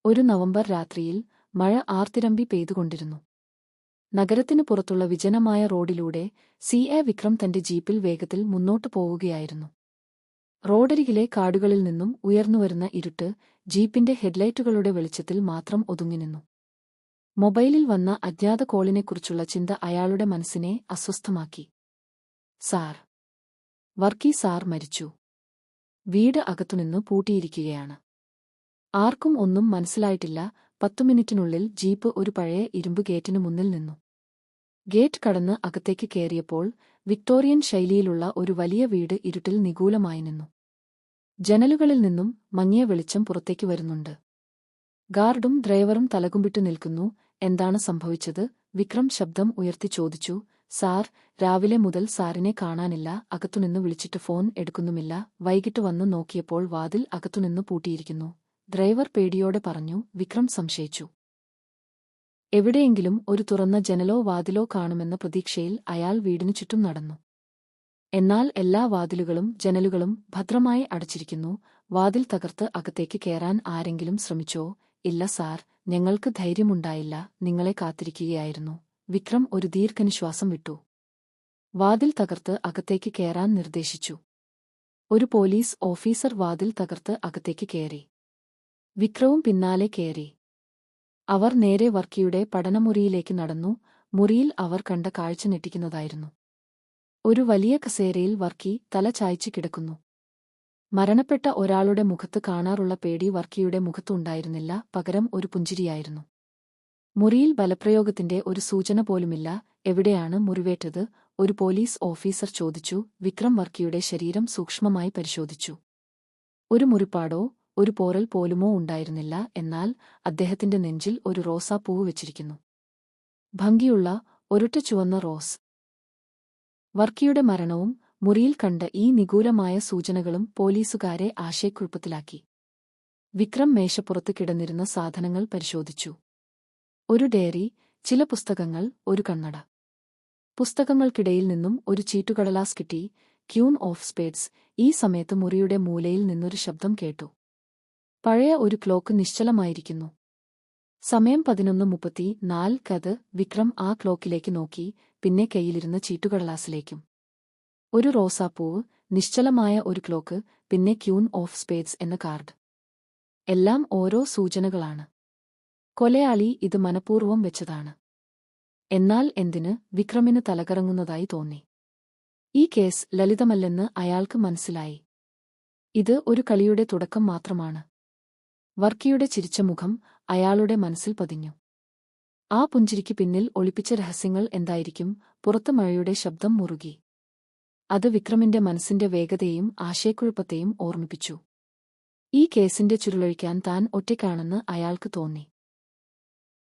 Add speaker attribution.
Speaker 1: ഒരു നവംബർ രാത്രിയിൽ മഴ ആർത്തിരമ്പി പെയ്തുകൊണ്ടിരുന്നു. നഗരത്തിനു പുറത്തുള്ള വിജനമായ റോഡിലൂടെ CA വിക്രം തന്റെ ജീപ്പിൽ വേഗത്തിൽ മുന്നോട്ടു പോവുകയായിരുന്നു. റോഡരികിലെ കാടുകളിൽ നിന്നും ഉയർന്നുവരുന്ന ഇരുട്ട് ജീപ്പിന്റെ ഹെഡ്ലൈറ്റുകളുടെ വെളിച്ചത്തിൽ മാത്രം ഒതുങ്ങിനിന്നു. മൊബൈലിൽ വന്ന അജ്ഞാത കോളിനെക്കുറിച്ചുള്ള ചിന്ത അയാളുടെ മനസ്സിനെ അസ്വസ്ഥമാക്കി. സാർ, വർക്കി സാർ മരിച്ചു. വീട് അകത്തുനിന്ന് പൂട്ടിയിരിക്കുകയാണ്. ആർക്കും ഒന്നും മനസ്സിലായിട്ടില്ല. 10 മിനിറ്റിനുള്ളിൽ ജീപ്പ് ഒരു പഴയ ഇരുമ്പ് ഗേറ്റിനു മുന്നിൽ നിന്നു. ഗേറ്റ് കടന്ന് അകത്തേക്ക് കയറിയപ്പോൾ വിക്ടോറിയൻ ശൈലിയിലുള്ള ഒരു വലിയ വീട് ഇരുട്ടിൽ നിഗൂഢമായി നിന്നു. ജനലുകളിൽ നിന്നും മങ്ങിയ വെളിച്ചം പുറത്തേക്ക് വരുന്നുണ്ട്. ഗാർഡും ഡ്രൈവറും തലകുമ്പിട്ടു നിൽക്കുന്നു. എന്താണ് സംഭവിച്ചത്? വിക്രം ശബ്ദം ഉയർത്തി ചോദിച്ചു. സാർ, രാവിലെ മുതൽ സാറിനെ കാണാനില്ല. അകത്തുനിന്ന് വിളിച്ചിട്ട് ഫോൺ എടുക്കുന്നുമില്ല. വൈകിട്ട് വന്നു നോക്കിയപ്പോൾ വാതിൽ അകത്തുനിന്ന് പൂട്ടിയിരിക്കുന്നു. ഡ്രൈവർ പേടിയോടെ പറഞ്ഞു. വിക്രം സംശയിച്ചു. എവിടെയെങ്കിലും ഒരു തുറന്ന ജനലോ വാതിലോ കാണുമെന്ന പ്രതീക്ഷയിൽ അയാൾ വീടിനു ചുറ്റും നടന്നു. എന്നാൽ എല്ലാ വാതിലുകളും ജനലുകളും ഭദ്രമായി അടച്ചിരിക്കുന്നു. വാതിൽ തകർത്ത് അകത്തേക്ക് കയറാൻ ആരെങ്കിലും ശ്രമിച്ചോ? ഇല്ല സാർ, ഞങ്ങൾക്ക് ധൈര്യമുണ്ടായില്ല. നിങ്ങളെ കാത്തിരിക്കുകയായിരുന്നു. വിക്രം ഒരു ദീർഘനിശ്വാസം വിട്ടു. വാതിൽ തകർത്ത് അകത്തേക്ക് കയറാൻ നിർദ്ദേശിച്ചു. ഒരു പോലീസ് ഓഫീസർ വാതിൽ തകർത്ത് അകത്തേക്ക് കയറി. വിക്രവും പിന്നാലെ കയറി. അവർ നേരെ വർക്കിയുടെ പഠനമുറിയിലേക്ക് നടന്നു. മുറിയിൽ അവർ കണ്ട കാഴ്ച ഞെട്ടിക്കുന്നതായിരുന്നു. ഒരു വലിയ കസേരയിൽ വർക്കി തല ചായ്ച്ചു കിടക്കുന്നു. മരണപ്പെട്ട ഒരാളുടെ മുഖത്ത് കാണാറുള്ള പേടി വർക്കിയുടെ മുഖത്തുണ്ടായിരുന്നില്ല. പകരം ഒരു പുഞ്ചിരിയായിരുന്നു. മുറിയിൽ ബലപ്രയോഗത്തിന്റെ ഒരു സൂചന പോലുമില്ല. എവിടെയാണ് മുറിവേറ്റത്? ഒരു പോലീസ് ഓഫീസർ ചോദിച്ചു. വിക്രം വർക്കിയുടെ ശരീരം സൂക്ഷ്മമായി പരിശോധിച്ചു. ഒരു മുറിപ്പാടോ ഒരു പോറൽ പോലുമോ ഉണ്ടായിരുന്നില്ല. എന്നാൽ അദ്ദേഹത്തിന്റെ നെഞ്ചിൽ ഒരു റോസാപ്പൂവ് വെച്ചിരിക്കുന്നു. ഭംഗിയുള്ള ഒരൊറ്റ ചുവന്ന റോസ്. വർക്കിയുടെ മരണവും മുറിയിൽ കണ്ട ഈ നിഗൂഢമായ സൂചനകളും പോലീസുകാരെ ആശയക്കുഴപ്പത്തിലാക്കി. വിക്രം മേശപ്പുറത്ത് കിടന്നിരുന്ന സാധനങ്ങൾ പരിശോധിച്ചു. ഒരു ഡയറി, ചില പുസ്തകങ്ങൾ, ഒരു കണ്ണട. പുസ്തകങ്ങൾക്കിടയിൽ നിന്നും ഒരു ചീട്ടുകടലാസ് കിട്ടി. Queen of spades. ഈ സമയത്ത് മുറിയുടെ മൂലയിൽ നിന്നൊരു ശബ്ദം കേട്ടു. പഴയ ഒരു ക്ലോക്ക് നിശ്ചലമായിരിക്കുന്നു. സമയം 11:34. കത്. വിക്രം ആ ക്ലോക്കിലേക്ക് നോക്കി, പിന്നെ കയ്യിലിരുന്ന ചീട്ടുകടലാസിലേക്കും. ഒരു റോസാപ്പൂവ്, നിശ്ചലമായ ഒരു ക്ലോക്ക്, പിന്നെ ക്യൂൻ ഓഫ് സ്പേഡ്സ് എന്ന കാർഡ്. എല്ലാം ഓരോ സൂചനകളാണ്. കൊലയാളി ഇത് മനഃപൂർവ്വം വെച്ചതാണ്. എന്നാൽ എന്തിന്? വിക്രമിന് തലകറങ്ങുന്നതായി തോന്നി. ഈ കേസ് ലളിതമല്ലെന്ന് അയാൾക്ക് മനസ്സിലായി. ഇത് ഒരു കളിയുടെ തുടക്കം മാത്രമാണ്. വർക്കിയുടെ ചിരിച്ച മുഖം അയാളുടെ മനസ്സിൽ പതിഞ്ഞു. ആ പുഞ്ചിരിക്ക് പിന്നിൽ ഒളിപ്പിച്ച രഹസ്യങ്ങൾ എന്തായിരിക്കും? പുറത്ത് മഴയുടെ ശബ്ദം മുറുകി. അത് വിക്രമിന്റെ മനസ്സിന്റെ വേഗതയെയും ആശയക്കുഴപ്പത്തെയും ഓർമ്മിപ്പിച്ചു. ഈ കേസിന്റെ ചുരുളഴിക്കാൻ താൻ ഒറ്റയ്ക്കാണെന്ന് അയാൾക്ക് തോന്നി.